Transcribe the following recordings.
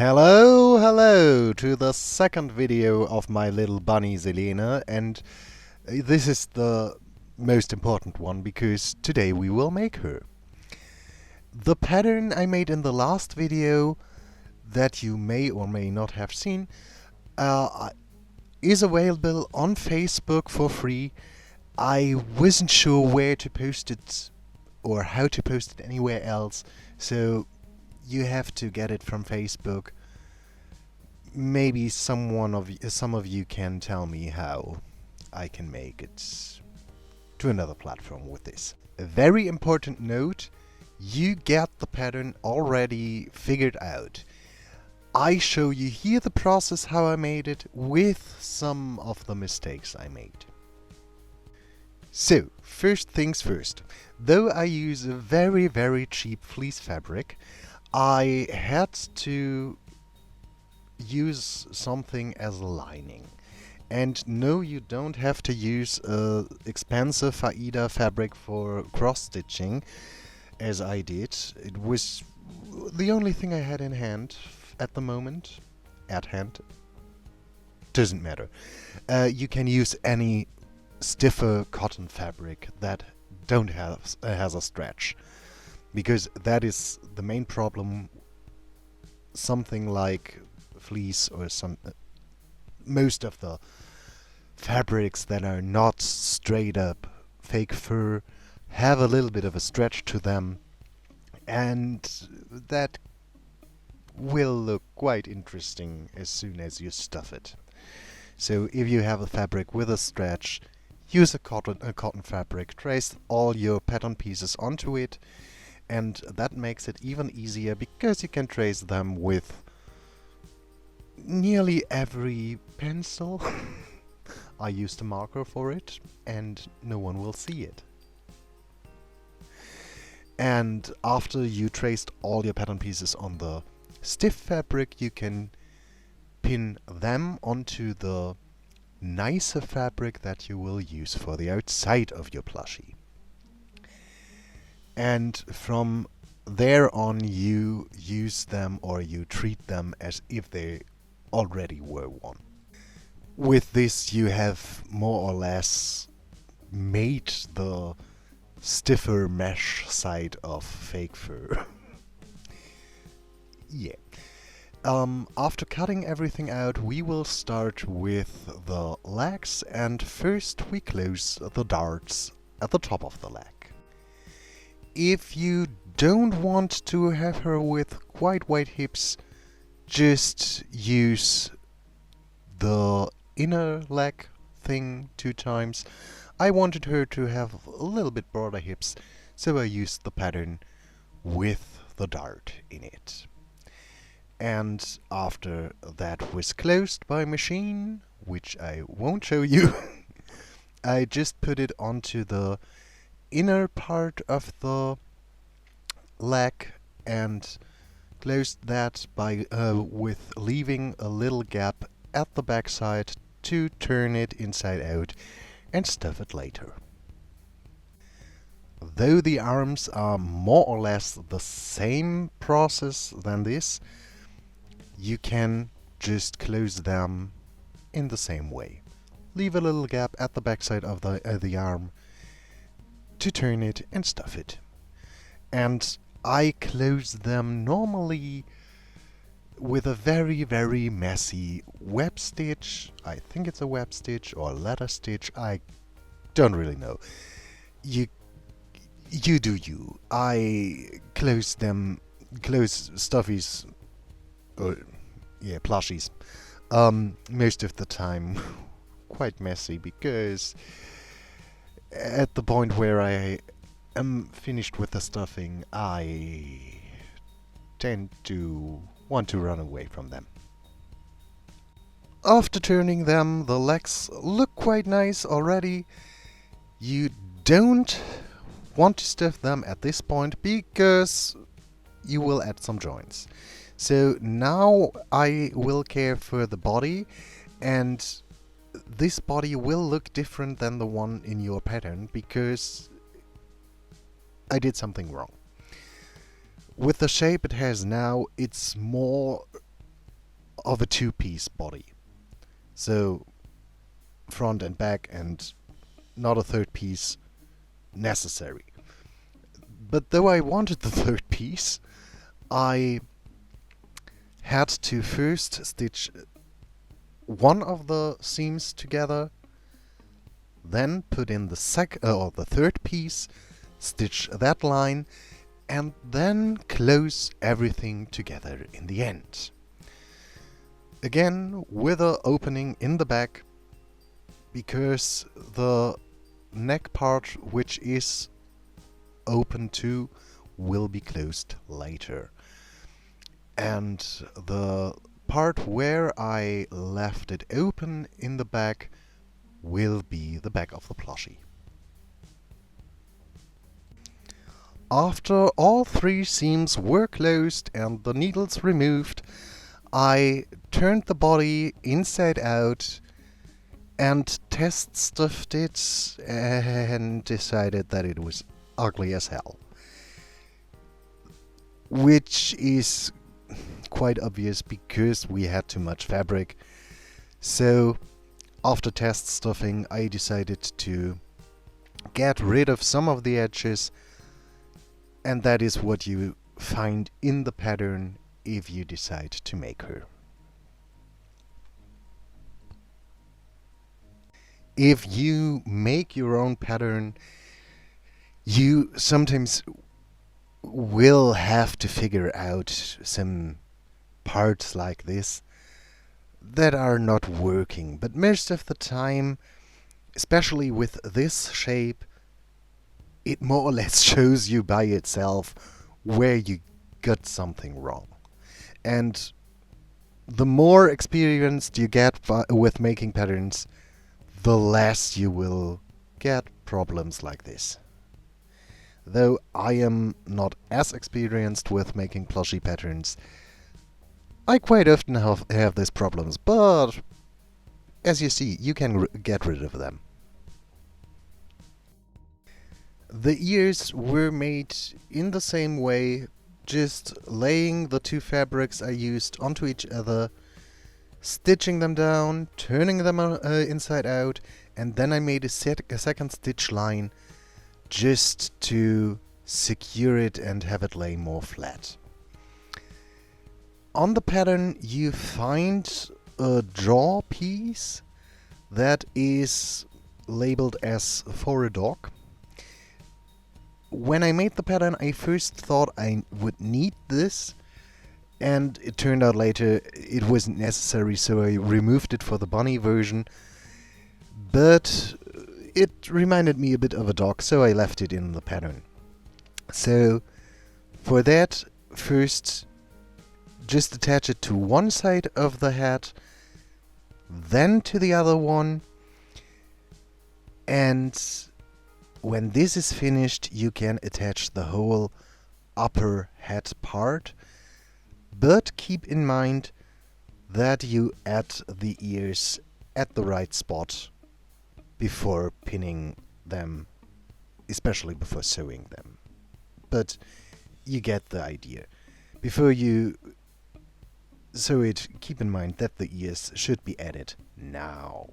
Hello to the second video of my little bunny Selene, and this is the most important one because today we will make her. The pattern I made in the last video that you may or may not have seen is available on Facebook for free. I wasn't sure where to post it or how to post it anywhere else, so you have to get it from Facebook. Maybe some of you can tell me how I can make it to another platform with this. A very important note, you get the pattern already figured out. I show you here the process how I made it with some of the mistakes I made. So, first things first. Though I use a very cheap fleece fabric, I had to use something as a lining. And no, you don't have to use expensive Aida fabric for cross-stitching, as I did. It was the only thing I had in hand at the moment. At hand. Doesn't matter. You can use any stiffer cotton fabric that don't have has a stretch, because that is the main problem. Something like fleece or most of the fabrics that are not straight up fake fur have a little bit of a stretch to them, and that will look quite interesting as soon as you stuff it. So if you have a fabric with a stretch, use a cotton fabric, trace all your pattern pieces onto it, and that makes it even easier because you can trace them with nearly every pencil. I used a marker for it, and no one will see it. And after you traced all your pattern pieces on the stiff fabric, you can pin them onto the nicer fabric that you will use for the outside of your plushie. And from there on, you use them or you treat them as if they already were one. With this, you have more or less made the stiffer mesh side of fake fur. Yeah. After cutting everything out, we will start with the legs, and first we close the darts at the top of the leg. If you don't want to have her with quite wide hips, just use the inner leg thing 2 times. I wanted her to have a little bit broader hips, so I used the pattern with the dart in it. And after that was closed by machine, which I won't show you, I just put it onto the inner part of the leg and closed that by with leaving a little gap at the backside to turn it inside out and stuff it later. Though the arms are more or less the same process than this, you can just close them in the same way. Leave a little gap at the backside of the arm to turn it and stuff it. And I close them normally with a very messy web stitch. I think it's a web stitch or ladder stitch. I don't really know. You do you. I close stuffies, or yeah, plushies, most of the time quite messy, because at the point where I am finished with the stuffing, I tend to want to run away from them. After turning them, the legs look quite nice already. You don't want to stuff them at this point because you will add some joints. So now I will care for the body, and this body will look different than the one in your pattern because I did something wrong. With the shape it has now, it's more of a two-piece body. So front and back, and not a third piece necessary. But though I wanted the third piece, I had to first stitch one of the seams together, then put in the third piece, stitch that line, and then close everything together in the end. Again, with an opening in the back, because the neck part which is open too will be closed later. And the part where I left it open in the back will be the back of the plushie. After all three seams were closed and the needles removed, I turned the body inside out and test stuffed it and decided that it was ugly as hell. Which is quite obvious because we had too much fabric. So after test stuffing, I decided to get rid of some of the edges, and that is what you find in the pattern if you decide to make her. If you make your own pattern, you sometimes will have to figure out some parts like this that are not working. But most of the time, especially with this shape, it more or less shows you by itself where you got something wrong. And the more experienced you get with making patterns, the less you will get problems like this. Though I am not as experienced with making plushy patterns, I quite often have these problems, but as you see, you can get rid of them. The ears were made in the same way, just laying the two fabrics I used onto each other, stitching them down, turning them inside out, and then I made a second stitch line just to secure it and have it lay more flat. On the pattern you find a draw piece that is labeled as for a dog. When I made the pattern, I first thought I would need this, and it turned out later it wasn't necessary, so I removed it for the bunny version. But it reminded me a bit of a dog, so I left it in the pattern. So for that, first just attach it to one side of the hat, then to the other one, and when this is finished, you can attach the whole upper hat part, but keep in mind that you add the ears at the right spot before pinning them, especially before sewing them. But you get the idea. Before you sew it, keep in mind that the ears should be added now.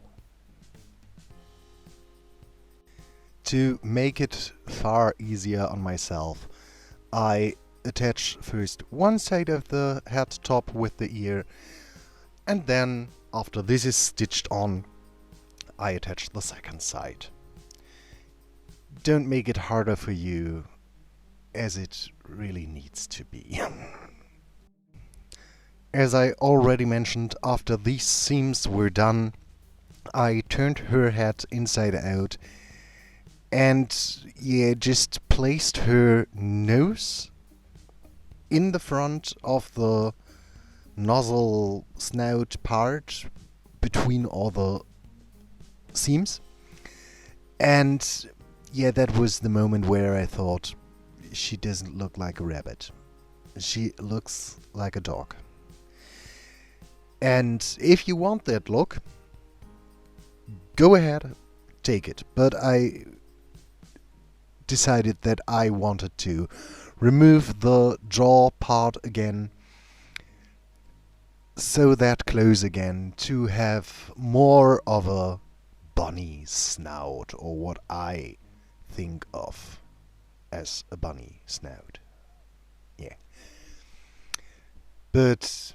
To make it far easier on myself, I attach first one side of the hat top with the ear, and then after this is stitched on, I attach the second side. Don't make it harder for you, as it really needs to be. As I already mentioned, after these seams were done, I turned her hat inside out and just placed her nose in the front of the nozzle snout part between all the seams. And that was the moment where I thought, she doesn't look like a rabbit. She looks like a dog. And if you want that look, go ahead, take it. But I decided that I wanted to remove the jaw part again, sew that close again to have more of a bunny snout, or what I think of as a bunny snout. Yeah. But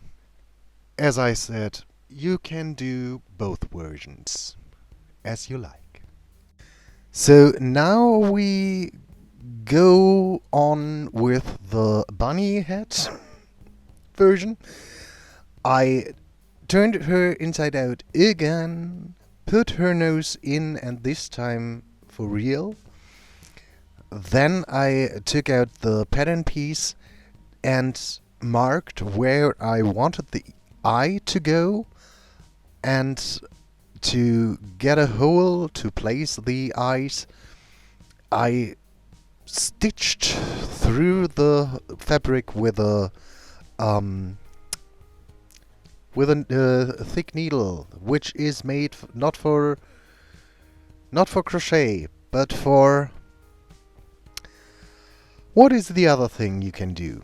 as I said, you can do both versions as you like. So now we go on with the bunny head version. I turned her inside out again, put her nose in, and this time for real. Then I took out the pattern piece and marked where I wanted the eye to go, and to get a hole to place the eyes, I stitched through the fabric with a thick needle, which is made not for crochet, but for what is the other thing you can do?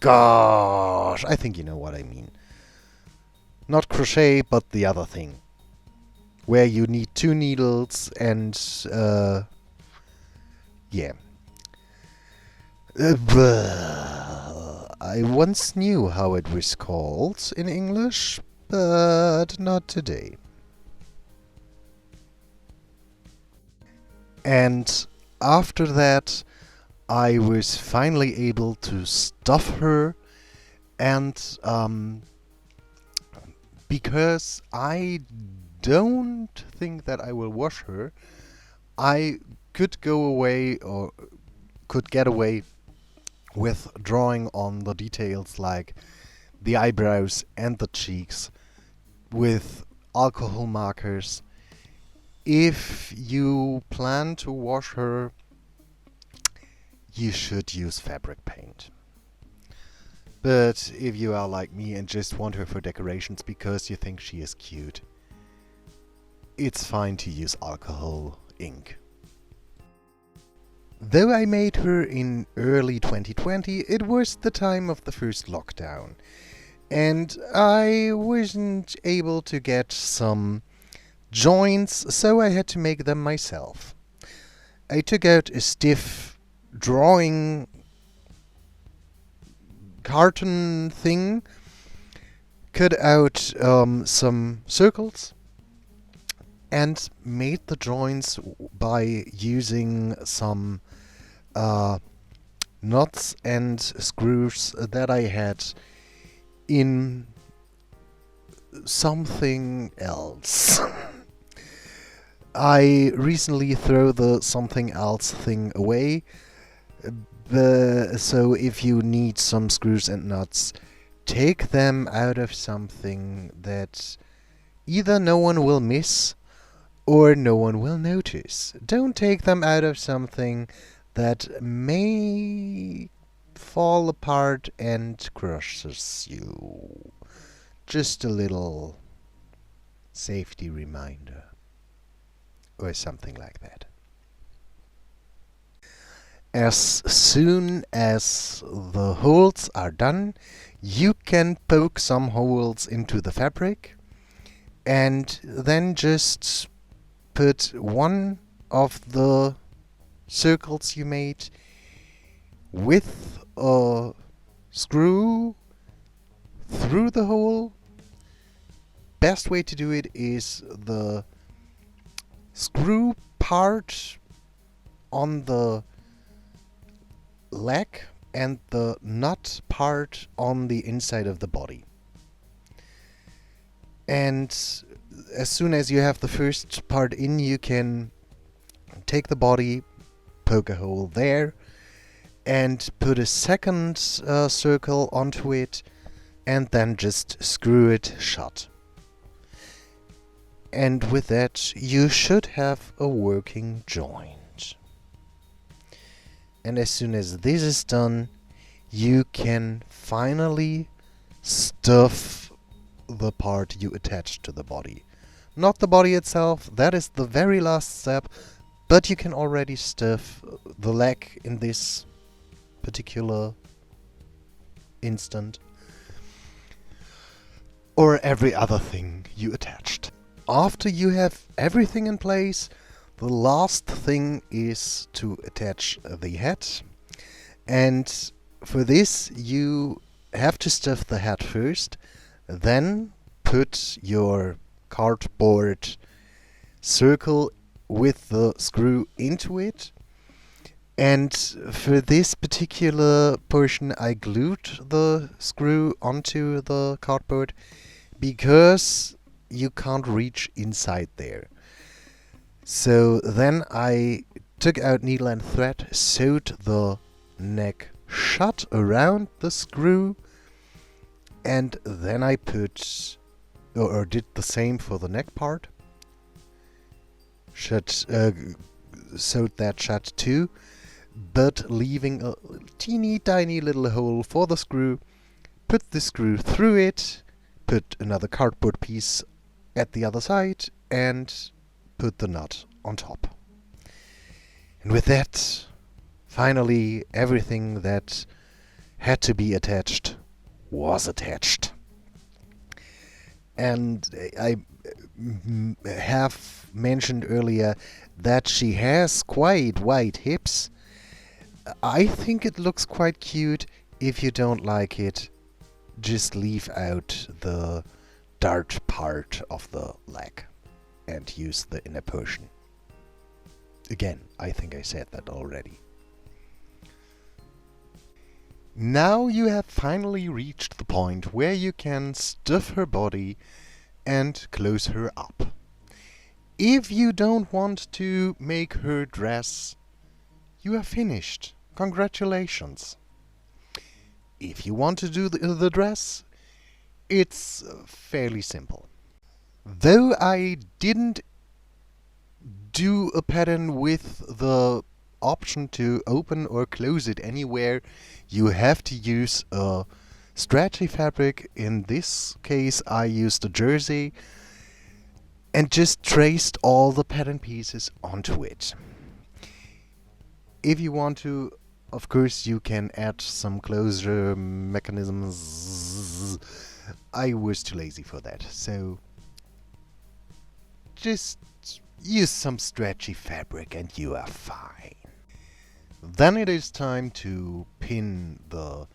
Gosh, I think you know what I mean. Not crochet, but the other thing, where you need two needles and yeah. I once knew how it was called in English, but not today. And after that, I was finally able to stuff her, and because I don't think that I will wash her, I could go away, or could get away with drawing on the details like the eyebrows and the cheeks with alcohol markers. If you plan to wash her, you should use fabric paint. But if you are like me and just want her for decorations because you think she is cute, it's fine to use alcohol ink. Though I made her in early 2020, it was the time of the first lockdown, and I wasn't able to get some joints, so I had to make them myself. I took out a stiff drawing carton thing, cut out some circles, and made the joints by using some nuts and screws that I had in something else. I recently threw the something else thing away, so if you need some screws and nuts, take them out of something that either no one will miss or no one will notice. Don't take them out of something that may fall apart and crushes you. Just a little safety reminder, or something like that. As soon as the holes are done, you can poke some holes into the fabric, and then just put one of the circles you made with a screw through the hole. Best way to do it is the screw part on the leg and the nut part on the inside of the body. And as soon as you have the first part in, you can take the body, poke a hole there, and put a second circle onto it, and then just screw it shut. And with that, you should have a working joint. And as soon as this is done, you can finally stuff the part you attach to the body. Not the body itself, that is the very last step, but you can already stuff the leg in this particular instant, or every other thing you attached. After you have everything in place, the last thing is to attach the head. And for this, you have to stuff the head first, then put your cardboard circle with the screw into it. And for this particular portion, I glued the screw onto the cardboard because you can't reach inside there. So then I took out needle and thread, sewed the neck shut around the screw, and then I put, or did the same for the neck part. Sewed that shut too, but leaving a teeny tiny little hole for the screw. Put the screw through it, put another cardboard piece at the other side, and put the nut on top. And with that, finally everything that had to be attached was attached. And I have mentioned earlier that she has quite wide hips. I think it looks quite cute. If you don't like it, just leave out the dart part of the leg and use the inner portion. Again, I think I said that already. Now you have finally reached the point where you can stuff her body and close her up. If you don't want to make her dress, you are finished. Congratulations. If you want to do the dress, it's fairly simple. Though I didn't do a pattern with the option to open or close it anywhere, you have to use a stretchy fabric. In this case, I used a jersey and just traced all the pattern pieces onto it. If you want to, of course, you can add some closure mechanisms. I was too lazy for that, so just use some stretchy fabric and you are fine. Then it is time to pin the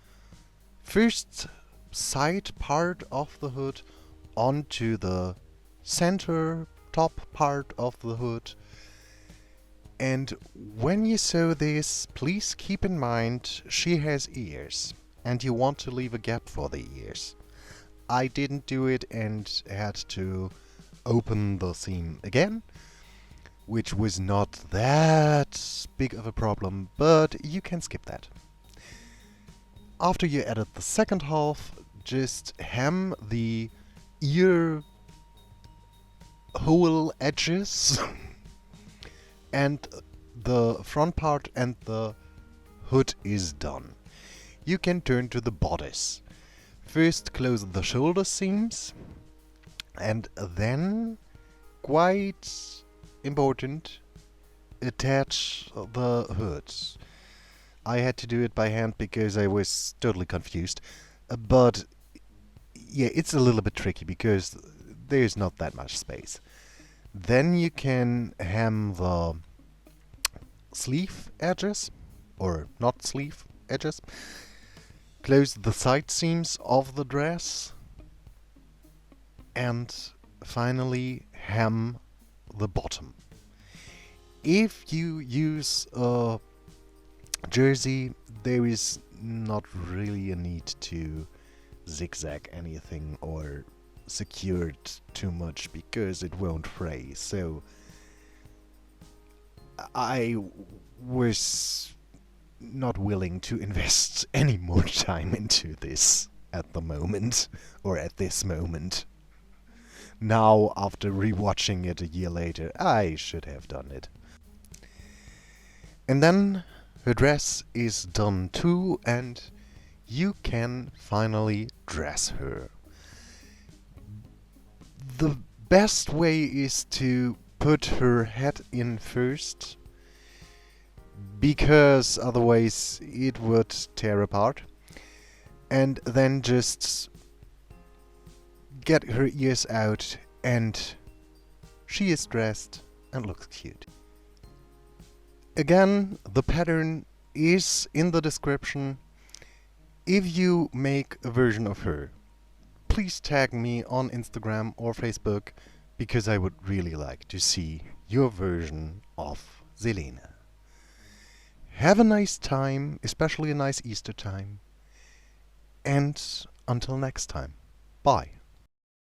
first side part of the hood onto the center top part of the hood. And when you sew this, please keep in mind she has ears and you want to leave a gap for the ears. I didn't do it and had to open the seam again, which was not that big of a problem, but you can skip that. After you added the second half, just hem the ear hole edges and the front part and the hood is done. You can turn to the bodice. First close the shoulder seams and then, quite important, attach the hood. I had to do it by hand because I was totally confused. But yeah, it's a little bit tricky because there's not that much space. Then you can hem the sleeve edges, or not sleeve edges. Close the side seams of the dress. And finally hem the bottom. If you use a jersey, there is not really a need to zigzag anything or secure it too much because it won't fray. So I was not willing to invest any more time into this at the moment, or at this moment. Now, after rewatching it a year later, I should have done it. And then her dress is done too, and you can finally dress her. The best way is to put her head in first, because otherwise it would tear apart. and then just get her ears out, and she is dressed and looks cute. Again, the pattern is in the description. If you make a version of her, please tag me on Instagram or Facebook, because I would really like to see your version of Selene. Have a nice time, especially a nice Easter time, and until next time, bye.